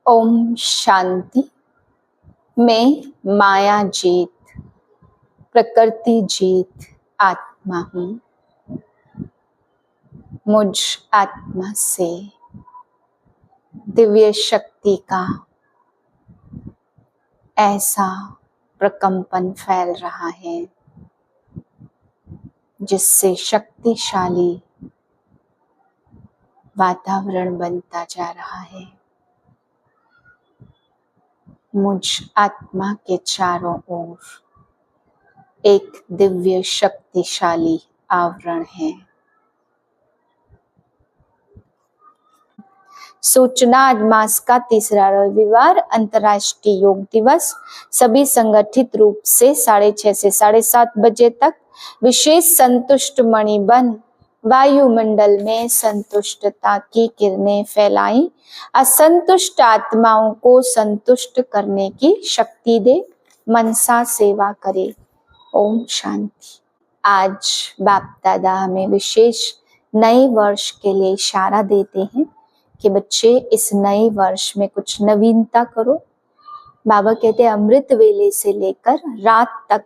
ओम शांति। मैं माया जीत, प्रकृति जीत आत्मा हूँ। मुझ आत्मा से दिव्य शक्ति का ऐसा प्रकंपन फैल रहा है जिससे शक्तिशाली वातावरण बनता जा रहा है। मुझ आत्मा के चारों ओर एक दिव्य शक्तिशाली आवरण है। सूचना, आज मास का तीसरा रविवार, अंतर्राष्ट्रीय योग दिवस। सभी संगठित रूप से 6:30 से 7:30 बजे तक विशेष संतुष्ट मणि बन वायुमंडल में संतुष्टता की किरणें फैलाई, असंतुष्ट आत्माओं को संतुष्ट करने की शक्ति दे, मनसा सेवा करे। ओम शांति। आज बाप दादा हमें विशेष नए वर्ष के लिए इशारा देते हैं कि बच्चे इस नए वर्ष में कुछ नवीनता करो। बाबा कहते हैं अमृत वेले से लेकर रात तक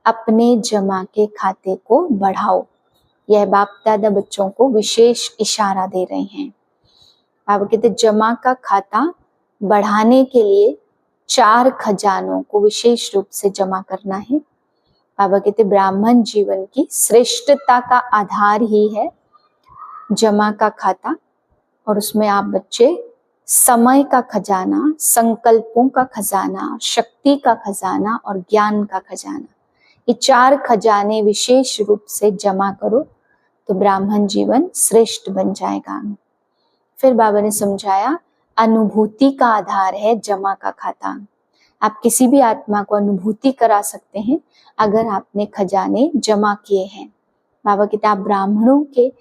अपने जमा के खाते को बढ़ाओ। यह बाप दादा बच्चों को विशेष इशारा दे रहे हैं। बाबा कहते जमा का खाता बढ़ाने के लिए 4 खजानों को विशेष रूप से जमा करना है। बाबा कहते ब्राह्मण जीवन की श्रेष्ठता का आधार ही है जमा का खाता, और उसमें आप बच्चे समय का खजाना, संकल्पों का खजाना, शक्ति का खजाना और ज्ञान का खजाना, ये 4 खजाने विशेष रूप से जमा करो तो ब्राह्मण जीवन श्रेष्ठ बन जाएगा। फिर बाबा ने समझाया अनुभूति का आधार है जमा का खाता। आप किसी भी आत्मा को अनुभूति करा सकते हैं अगर आपने खजाने जमा किए हैं। बाबा कहते आप ब्राह्मणों के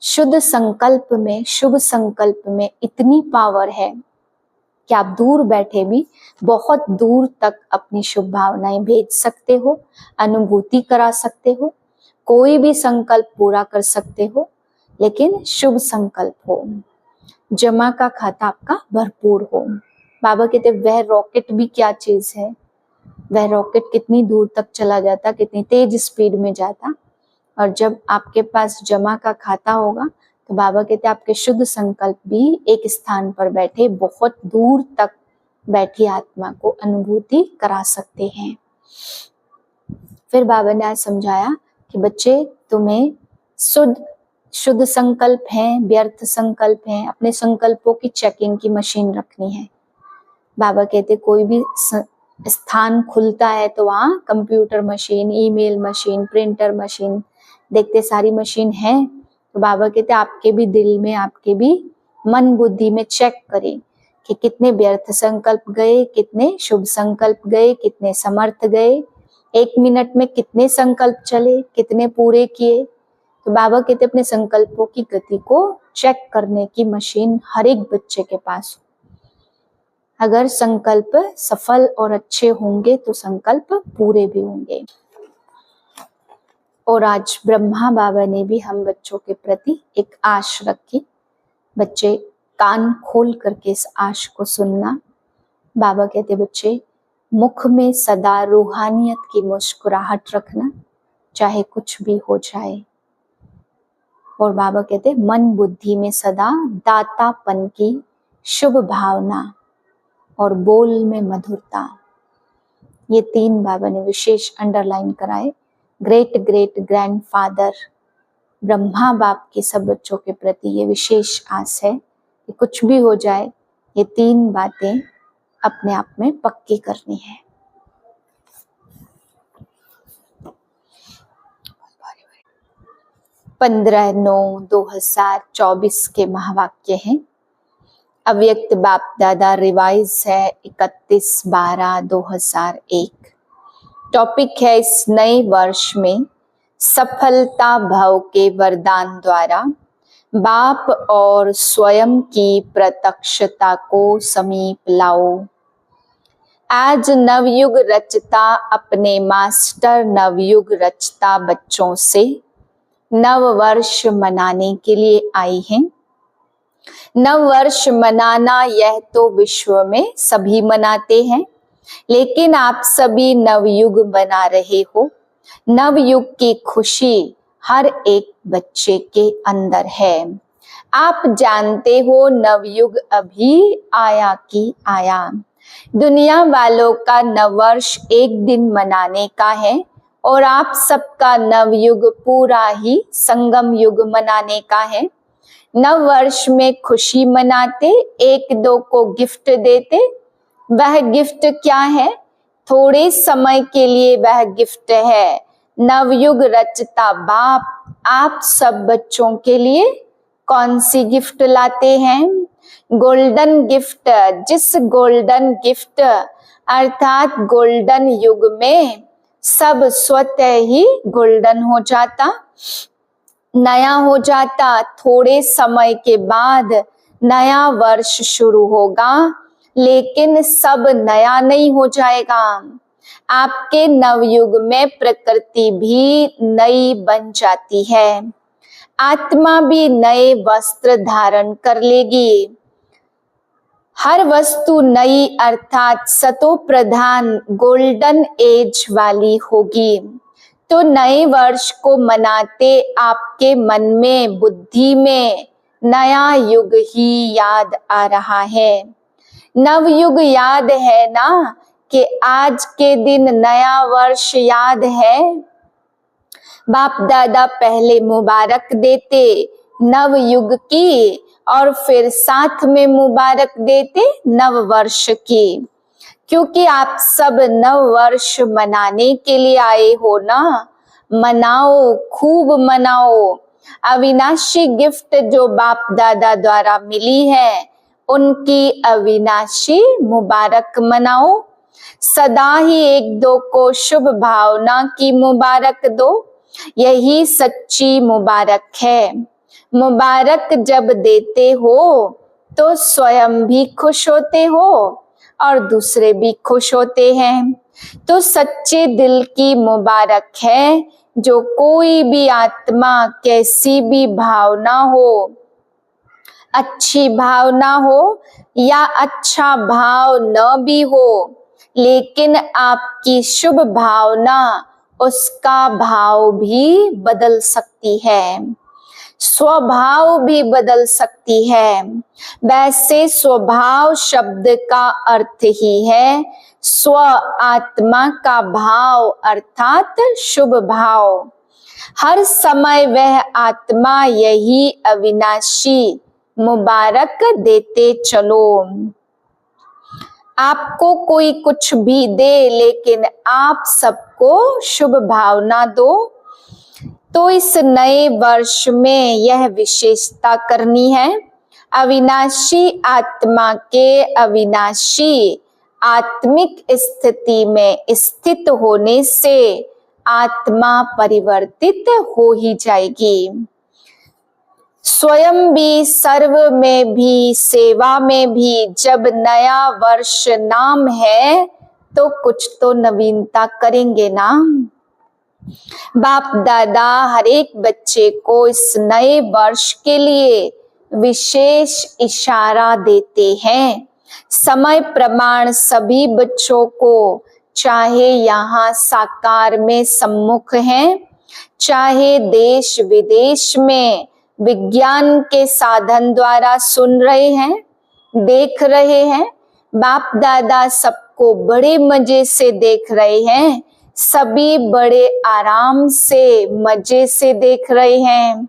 शुद्ध संकल्प में, शुभ संकल्प में इतनी पावर है कि आप दूर बैठे भी बहुत दूर तक अपनी शुभ भावनाएं भेज सकते हो, अनुभूति करा सकते हो, कोई भी संकल्प पूरा कर सकते हो, लेकिन शुभ संकल्प हो, जमा का खाता आपका भरपूर हो। बाबा कहते वह रॉकेट भी क्या चीज है, वह रॉकेट कितनी दूर तक चला जाता, कितनी तेज स्पीड में जाता। और जब आपके पास जमा का खाता होगा तो बाबा कहते आपके शुद्ध संकल्प भी एक स्थान पर बैठे बहुत दूर तक बैठी आत्मा को अनुभूति करा सकते हैं। फिर बाबा ने आज समझाया कि बच्चे तुम्हें शुद्ध संकल्प हैं, व्यर्थ संकल्प हैं, अपने संकल्पों की चेकिंग की मशीन रखनी है। बाबा कहते कोई भी स्थान खुलता है तो वहाँ computer machine, email machine, printer machine, देखते सारी मशीन है। तो बाबा कहते आपके भी दिल में, आपके भी मन बुद्धि में चेक करें कि कितने व्यर्थ संकल्प गए, कितने शुभ संकल्प गए, कितने समर्थ गए, 1 मिनट में कितने संकल्प चले, कितने पूरे किए। तो बाबा कहते अपने संकल्पों की गति को चेक करने की मशीन हर एक बच्चे के पास। अगर संकल्प सफल और अच्छे होंगे तो संकल्प पूरे भी होंगे। और आज ब्रह्मा बाबा ने भी हम बच्चों के प्रति एक आश रखी। बच्चे कान खोल करके इस आश को सुनना। बाबा कहते बच्चे मुख में सदा रूहानियत की मुस्कुराहट रखना, चाहे कुछ भी हो जाए। और बाबा कहते मन बुद्धि में सदा दातापन की शुभ भावना और बोल में मधुरता। ये 3 बाबा ने विशेष अंडरलाइन कराए। ग्रेट ग्रेट ग्रैंडफादर ब्रह्मा बाप के सब बच्चों के प्रति ये विशेष आस है कि कुछ भी हो जाए ये 3 बातें अपने आप में पक्की करनी है। पंद्रह 9/2024 के महावाक्य हैं। अव्यक्त बाप दादा रिवाइज है 31/12/2001। टॉपिक है इस नए वर्ष में सफलता भाव के वरदान द्वारा बाप और स्वयं की प्रत्यक्षता को समीप लाओ। आज नवयुग रचता अपने मास्टर नवयुग रचता बच्चों से नव वर्ष मनाने के लिए आई हैं। नव वर्ष मनाना यह तो विश्व में सभी मनाते हैं, लेकिन आप सभी नवयुग मना रहे हो। नवयुग की खुशी हर एक बच्चे के अंदर है। आप जानते हो नवयुग अभी आया कि आया। दुनिया वालों का नववर्ष एक दिन मनाने का है और आप सबका नवयुग पूरा ही संगम युग मनाने का है। नव वर्ष में खुशी मनाते, एक दो को गिफ्ट देते। वह गिफ्ट क्या है? थोड़े समय के लिए वह गिफ्ट है। नवयुग रचता बाप आप सब बच्चों के लिए कौन सी गिफ्ट लाते हैं? Golden gift. जिस गोल्डन गिफ्ट अर्थात गोल्डन युग में सब स्वतः ही गोल्डन हो जाता, नया हो जाता। थोड़े समय के बाद नया वर्ष शुरू होगा, लेकिन सब नया नहीं हो जाएगा। आपके नवयुग में प्रकृति भी नई बन जाती है, आत्मा भी नए वस्त्र धारण कर लेगी। हर वस्तु नई अर्थात सतो प्रधान गोल्डन एज वाली होगी। तो नए वर्ष को मनाते आपके मन में, बुद्धि में नया युग ही याद आ रहा है। नवयुग याद है ना कि आज के दिन नया वर्ष याद है। बाप दादा पहले मुबारक देते नवयुग की और फिर साथ में मुबारक देते नव वर्ष की, क्योंकि आप सब नव वर्ष मनाने के लिए आए हो ना। मनाओ, खूब मनाओ। अविनाशी गिफ्ट जो बाप दादा द्वारा मिली है, उनकी अविनाशी मुबारक मनाओ। सदा ही एक दो को शुभ भावना की मुबारक दो, यही सच्ची मुबारक है। मुबारक जब देते हो तो स्वयं भी खुश होते हो और दूसरे भी खुश होते हैं। तो सच्चे दिल की मुबारक है। जो कोई भी आत्मा कैसी भी भावना हो, अच्छी भावना हो या अच्छा भाव न भी हो, लेकिन आपकी शुभ भावना उसका भाव भी बदल सकती है, स्वभाव भी बदल सकती है। वैसे स्वभाव शब्द का अर्थ ही है स्व, आत्मा का भाव अर्थात शुभ भाव। हर समय वह आत्मा यही अविनाशी मुबारक देते चलो। आपको कोई कुछ भी दे, लेकिन आप सबको शुभ भावना दो। तो इस नए वर्ष में यह विशेषता करनी है। अविनाशी आत्मा के अविनाशी आत्मिक स्थिति में स्थित होने से आत्मा परिवर्तित हो ही जाएगी। स्वयं भी, सर्व में भी, सेवा में भी जब नया वर्ष नाम है तो कुछ तो नवीनता करेंगे ना। बाप दादा हर एक बच्चे को इस नए वर्ष के लिए विशेष इशारा देते हैं। समय प्रमाण सभी बच्चों को, चाहे यहाँ साकार में सम्मुख हैं, चाहे देश विदेश में विज्ञान के साधन द्वारा सुन रहे हैं, देख रहे हैं। बाप दादा सबको बड़े मजे से देख रहे हैं, सभी बड़े आराम से, मजे से देख रहे हैं।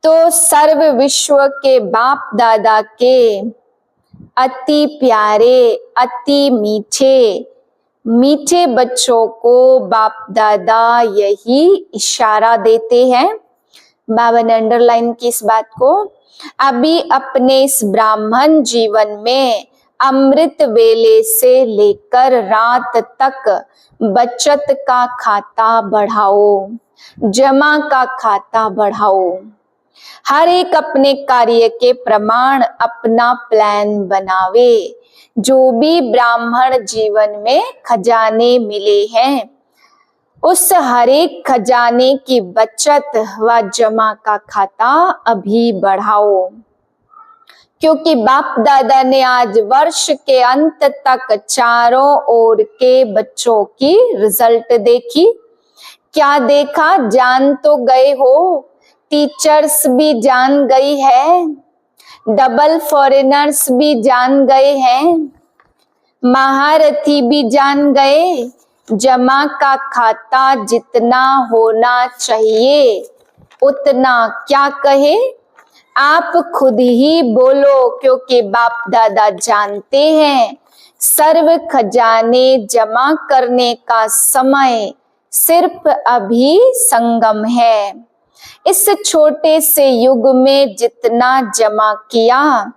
तो सर्व विश्व के बाप दादा के अति प्यारे, अति मीठे मीठे बच्चों को बाप दादा यही इशारा देते हैं। बाबा ने अंडरलाइन की इस बात को। अभी अपने इस ब्राह्मण जीवन में अमृत वेले से लेकर रात तक बचत का खाता बढ़ाओ, जमा का खाता बढ़ाओ। हर एक अपने कार्य के प्रमाण अपना प्लान बनावे। जो भी ब्राह्मण जीवन में खजाने मिले हैं, उस हर एक खजाने की बचत व जमा का खाता अभी बढ़ाओ। क्योंकि बाप दादा ने आज वर्ष के अंत तक चारों ओर के बच्चों की रिजल्ट देखी। क्या देखा? जान तो गए हो, टीचर्स भी जान गई है, डबल फॉरेनर्स भी जान गए हैं, महारथी भी जान गए। जमा का खाता जितना होना चाहिए उतना क्या कहे? आप खुद ही बोलो, क्योंकि बाप दादा जानते हैं सर्व खजाने जमा करने का समय सिर्फ अभी संगम है। इस छोटे से युग में जितना जमा किया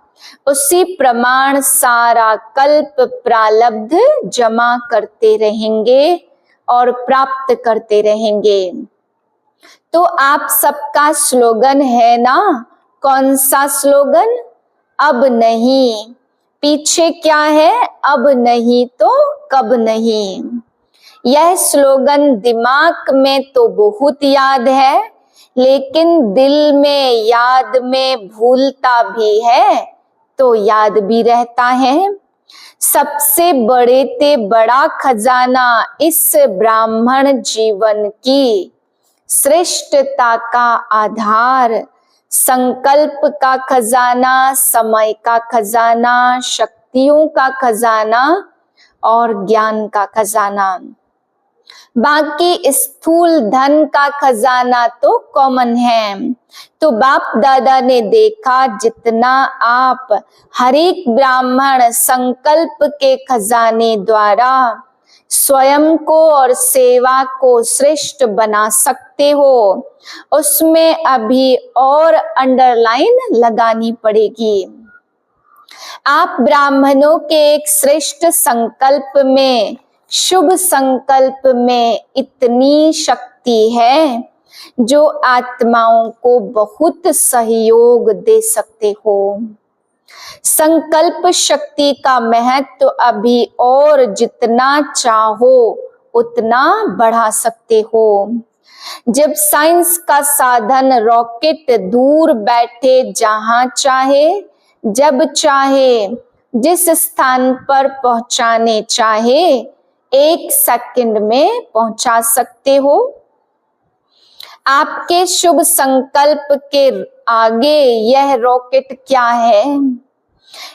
उसी प्रमाण सारा कल्प प्रारब्ध जमा करते रहेंगे और प्राप्त करते रहेंगे। तो आप सबका स्लोगन है ना? कौन सा स्लोगन? अब नहीं। पीछे क्या है? अब नहीं तो कब नहीं। यह स्लोगन दिमाग में तो बहुत याद है, लेकिन दिल में याद में भूलता भी है तो याद भी रहता है। सबसे बड़े ते बड़ा खजाना इस ब्राह्मण जीवन की श्रेष्ठता का आधार, संकल्प का खजाना, समय का खजाना, शक्तियों का खजाना और ज्ञान का खजाना। बाकी स्थूल धन का खजाना तो कॉमन है। तो बाप दादा ने देखा जितना आप हर एक ब्राह्मण संकल्प के खजाने द्वारा स्वयं को और सेवा को श्रेष्ठ बना सकते हो, उसमें अभी और अंडरलाइन लगानी पड़ेगी। आप ब्राह्मणों के एक श्रेष्ठ संकल्प में, शुभ संकल्प में इतनी शक्ति है जो आत्माओं को बहुत सहयोग दे सकते हो। संकल्प शक्ति का महत्व अभी और जितना चाहो उतना बढ़ा सकते हो। जब साइंस का साधन रॉकेट दूर बैठे जहां चाहे, जब चाहे, जिस स्थान पर पहुंचाने चाहे 1 सेकंड में पहुंचा सकते हो। आपके शुभ संकल्प के आगे यह रॉकेट क्या है?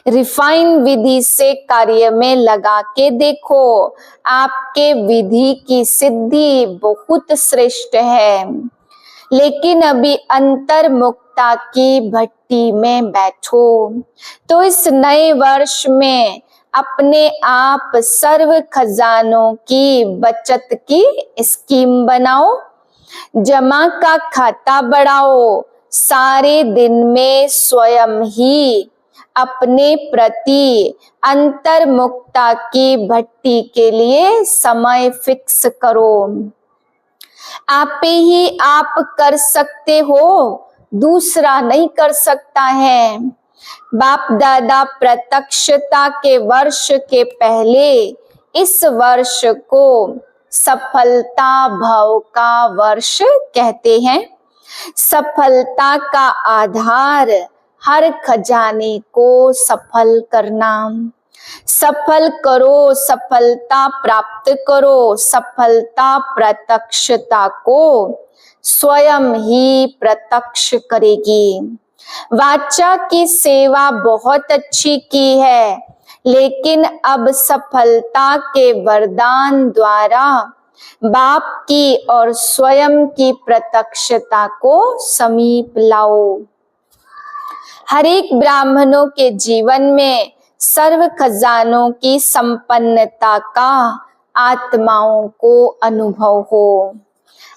रिफाइन विधि से कार्य में लगा के देखो, आपके विधि की सिद्धि बहुत श्रेष्ठ है, लेकिन अभी अंतर्मुखता की भट्टी में बैठो। तो इस नए वर्ष में अपने आप सर्व खजानों की बचत की स्कीम बनाओ, जमा का खाता बढ़ाओ, सारे दिन में स्वयं ही अपने प्रति अंतर्मुखता की भट्टी के लिए समय फिक्स करो। आप ही आप कर सकते हो, दूसरा नहीं कर सकता है। बाप दादा प्रत्यक्षता के वर्ष के पहले इस वर्ष को सफलता भाव का वर्ष कहते हैं। सफलता का आधार हर खजाने को सफल करना। सफल करो, सफलता प्राप्त करो, सफलता प्रत्यक्षता को स्वयं ही प्रत्यक्ष करेगी। वाचा की सेवा बहुत अच्छी की है, लेकिन अब सफलता के वरदान द्वारा बाप की और स्वयं की प्रत्यक्षता को समीप लाओ। हर एक ब्राह्मणों के जीवन में सर्व खजानों की संपन्नता का आत्माओं को अनुभव हो।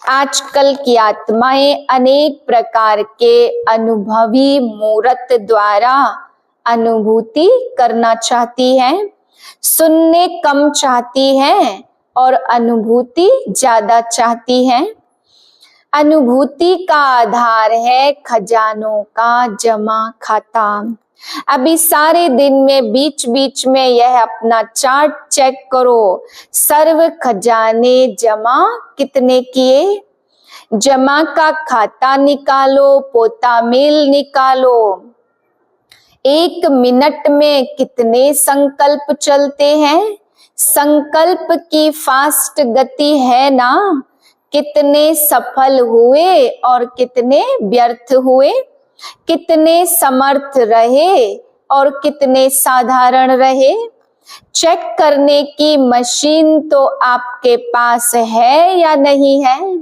आजकल की आत्माएं अनेक प्रकार के अनुभवी मूर्त द्वारा अनुभूति करना चाहती हैं, सुनने कम चाहती हैं और अनुभूति ज्यादा चाहती हैं। अनुभूति का आधार है खजानों का जमा खाता। अभी सारे दिन में बीच बीच में यह अपना चार्ट चेक करो, सर्व खजाने जमा कितने किए, जमा का खाता निकालो, पोता मेल निकालो। एक मिनट में कितने संकल्प चलते हैं, संकल्प की फास्ट गति है ना, कितने सफल हुए और कितने व्यर्थ हुए, कितने समर्थ रहे और कितने साधारण रहे। चेक करने की मशीन तो आपके पास है या नहीं है?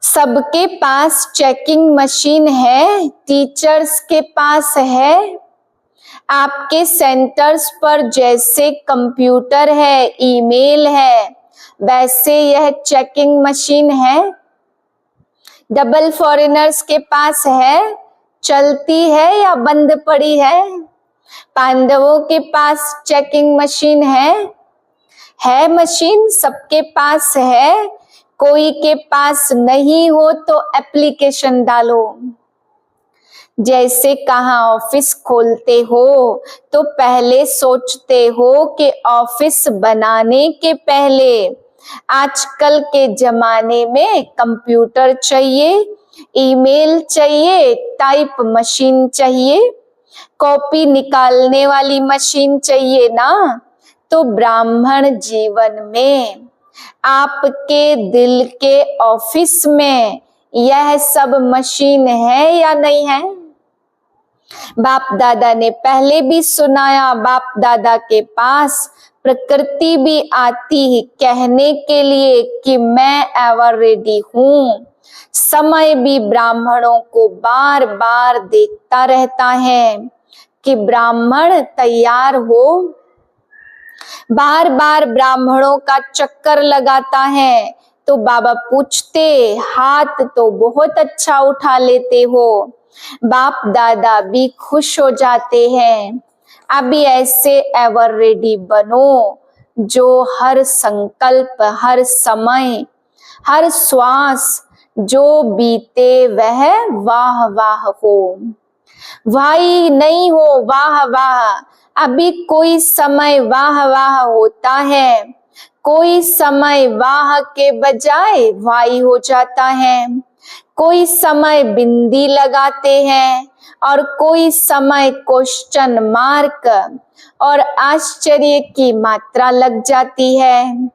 सबके पास चेकिंग मशीन है, टीचर्स के पास है। आपके सेंटर्स पर जैसे कंप्यूटर है, ईमेल है, वैसे यह चेकिंग मशीन है। डबल फॉरेनर्स के पास है, चलती है या बंद पड़ी है? पांडवों के पास चेकिंग मशीन है मशीन, सबके पास है। कोई के पास नहीं हो तो एप्लीकेशन डालो। जैसे कहाँ ऑफिस खोलते हो तो पहले सोचते हो कि ऑफिस बनाने के पहले आजकल के जमाने में कंप्यूटर चाहिए, ईमेल चाहिए, टाइप मशीन चाहिए, कॉपी निकालने वाली मशीन चाहिए ना। तो ब्राह्मण जीवन में आपके दिल के ऑफिस में यह सब मशीन है या नहीं है? बाप दादा ने पहले भी सुनाया, बाप दादा के पास प्रकृति भी आती है कहने के लिए कि मैं एवर रेडी हूँ। समय भी ब्राह्मणों को बार बार देखता रहता है कि ब्राह्मण तैयार हो। बार बार ब्राह्मणों का चक्कर लगाता है तो बाबा पूछते, हाथ तो बहुत अच्छा उठा लेते हो। बाप दादा भी खुश हो जाते हैं। अभी ऐसे एवर रेडी बनो जो हर संकल्प, हर समय, हर श्वास जो बीते वह वाह वाह हो, वाही नहीं हो वाह वाह। अभी कोई समय वाह वाह होता है, कोई समय वाह के बजाय वाही हो जाता है, कोई समय बिंदी लगाते हैं और कोई समय क्वेश्चन मार्क और आश्चर्य की मात्रा लग जाती है।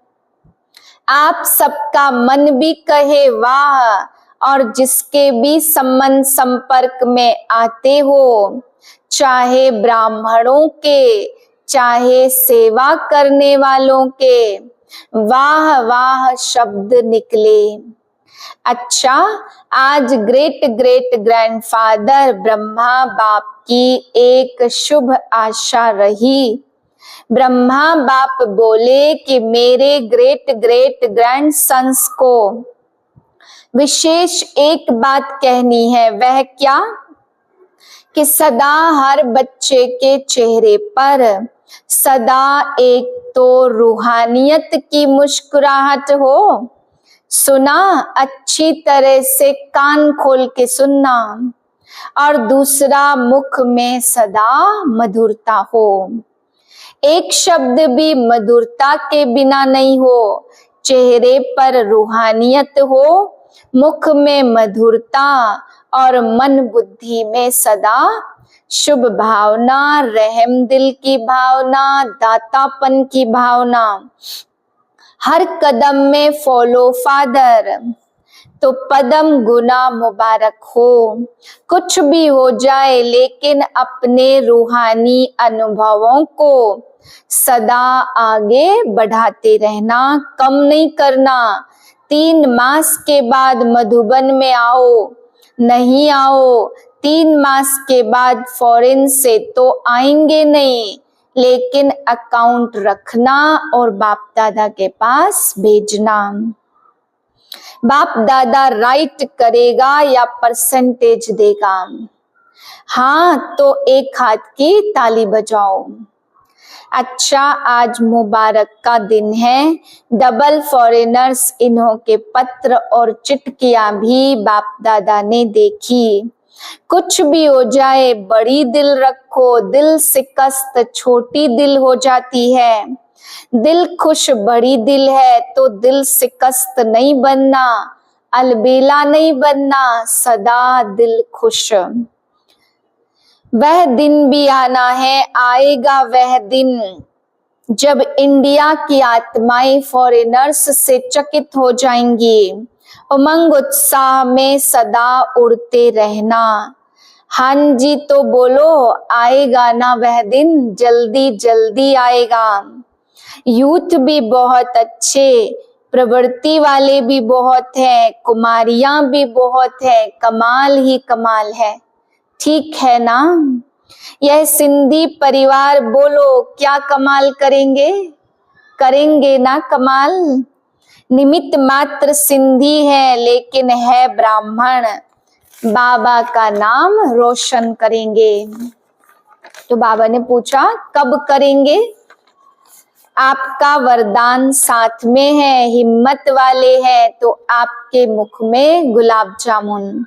आप सबका मन भी कहे वाह, और जिसके भी संबंध संपर्क में आते हो, चाहे ब्राह्मणों के चाहे सेवा करने वालों के, वाह वाह शब्द निकले। अच्छा, आज ग्रेट ग्रेट ग्रैंडफादर ब्रह्मा बाप की एक शुभ आशा रही। ब्रह्मा बाप बोले कि मेरे ग्रेट ग्रेट ग्रैंडसन्स को विशेष एक बात कहनी है। वह क्या? कि सदा हर बच्चे के चेहरे पर सदा एक तो रूहानियत की मुस्कुराहट हो। सुना? अच्छी तरह से कान खोल के सुनना। और दूसरा, मुख में सदा मधुरता हो। एक शब्द भी मधुरता के बिना नहीं हो। चेहरे पर रूहानियत हो, मुख में मधुरता और मन बुद्धि में सदा शुभ भावना, रहम दिल की भावना, दातापन की भावना। हर कदम में फॉलो फादर। तो पदम गुना मुबारक हो। कुछ भी हो जाए लेकिन अपने रूहानी अनुभवों को सदा आगे बढ़ाते रहना, कम नहीं करना। 3 मास के बाद मधुबन में आओ, नहीं आओ, 3 मास के बाद फॉरेन से तो आएंगे नहीं, लेकिन अकाउंट रखना और बाप दादा के पास भेजना। बाप दादा राइट करेगा या परसेंटेज देगा? हाँ, तो एक हाथ की ताली बजाओ। अच्छा, आज मुबारक का दिन है। डबल फॉरेनर्स इन्हों के पत्र और चिट्ठियां भी बाप दादा ने देखी। कुछ भी हो जाए बड़ी दिल रखो, दिल शिकस्त छोटी दिल हो जाती है। दिल खुश बड़ी दिल है तो दिल शिकस्त नहीं बनना, अलबेला नहीं बनना, सदा दिल खुश। वह दिन भी आना है, आएगा वह दिन जब इंडिया की आत्माएं फॉरेनर्स से चकित हो जाएंगी। उमंग उत्साह में सदा उड़ते रहना। हाँ जी तो बोलो, आएगा ना वह दिन, जल्दी जल्दी आएगा। यूथ भी बहुत अच्छे, प्रवृत्ति वाले भी बहुत हैं, कुमारियां भी बहुत है, कमाल ही कमाल है। ठीक है ना? यह सिंधी परिवार बोलो क्या कमाल करेंगे? करेंगे ना कमाल? निमित्त मात्र सिंधी है लेकिन है ब्राह्मण, बाबा का नाम रोशन करेंगे। तो बाबा ने पूछा कब करेंगे? आपका वरदान साथ में है, हिम्मत वाले हैं तो आपके मुख में गुलाब जामुन।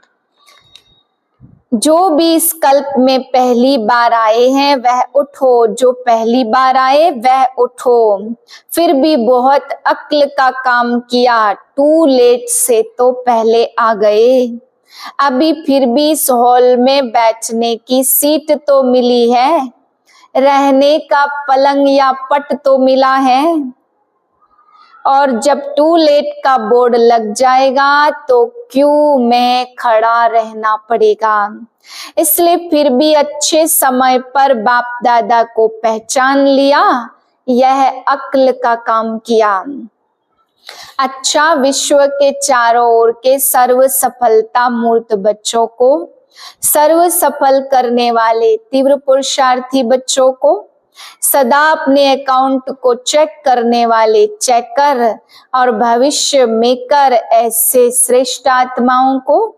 जो भी इस कल्प में पहली बार आए हैं वह उठो, जो पहली बार आए वह उठो। फिर भी बहुत अक्ल का काम किया, टू लेट से तो पहले आ गए। अभी फिर भी इस हॉल में बैठने की सीट तो मिली है, रहने का पलंग या पट तो मिला है। और जब टू लेट का बोर्ड लग जाएगा तो क्यों में खड़ा रहना पड़ेगा। इसलिए फिर भी अच्छे समय पर बाप दादा को पहचान लिया, यह अक्ल का काम किया। अच्छा, विश्व के चारों ओर के सर्व सफलता मूर्त बच्चों को, सर्व सफल करने वाले तीव्र पुरुषार्थी बच्चों को, सदा अपने अकाउंट को चेक करने वाले चेकर और भविष्य मेकर ऐसे श्रेष्ठ आत्माओं को,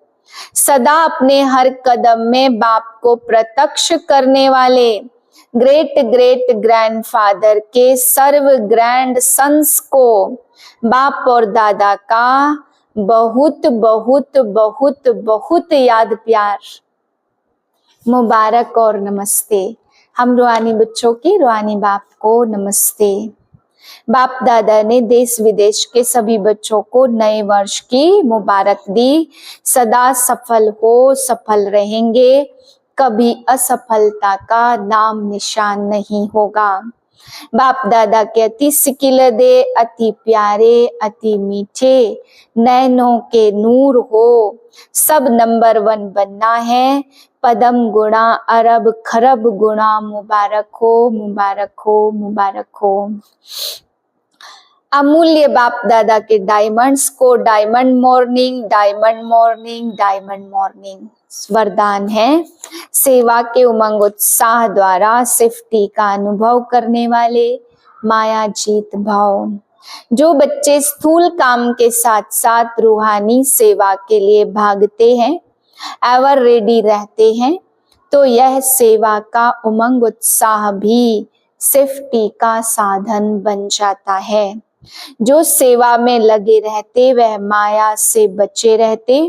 सदा अपने हर कदम में बाप को प्रत्यक्ष करने वाले ग्रेट ग्रेट ग्रैंडफादर के सर्व ग्रैंड सन्स को बाप और दादा का बहुत बहुत बहुत बहुत याद प्यार, मुबारक और नमस्ते। हम रूहानी बच्चों की रूहानी बाप को नमस्ते। बाप दादा ने देश विदेश के सभी बच्चों को नए वर्ष की मुबारक दी। सदा सफल हो, सफल रहेंगे, कभी असफलता का नाम निशान नहीं होगा। बाप दादा के अति सिकिलदे, अति प्यारे, अति मीठे नैनों के नूर हो, सब नंबर 1 बनना है। पदम गुणा अरब खरब गुणा, मुबारक हो मुबारक हो मुबारक हो। अमूल्य बाप दादा के डायमंड्स को diamond morning diamond morning diamond morning वरदान है। सेवा के उमंग उत्साह द्वारा सेफ्टी का अनुभव करने वाले माया जीत भाव। जो बच्चे स्थूल काम के साथ साथ रूहानी सेवा के लिए भागते हैं, एवर रेडी रहते हैं, तो यह सेवा का उमंग उत्साह भी सेफ्टी का साधन बन जाता है। जो सेवा में लगे रहते वह माया से बचे रहते।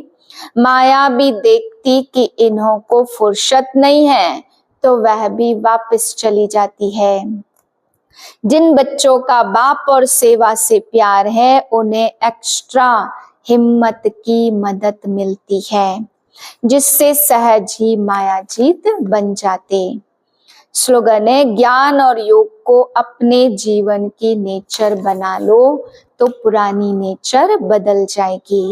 माया भी देखती कि इन्हों को फुर्सत नहीं है तो वह भी वापस चली जाती है। जिन बच्चों का बाप और सेवा से प्यार है उन्हें एक्स्ट्रा हिम्मत की मदद मिलती है, जिससे सहज ही माया जीत बन जाते। स्लोगन है, ज्ञान और योग को अपने जीवन की नेचर बना लो तो पुरानी नेचर बदल जाएगी।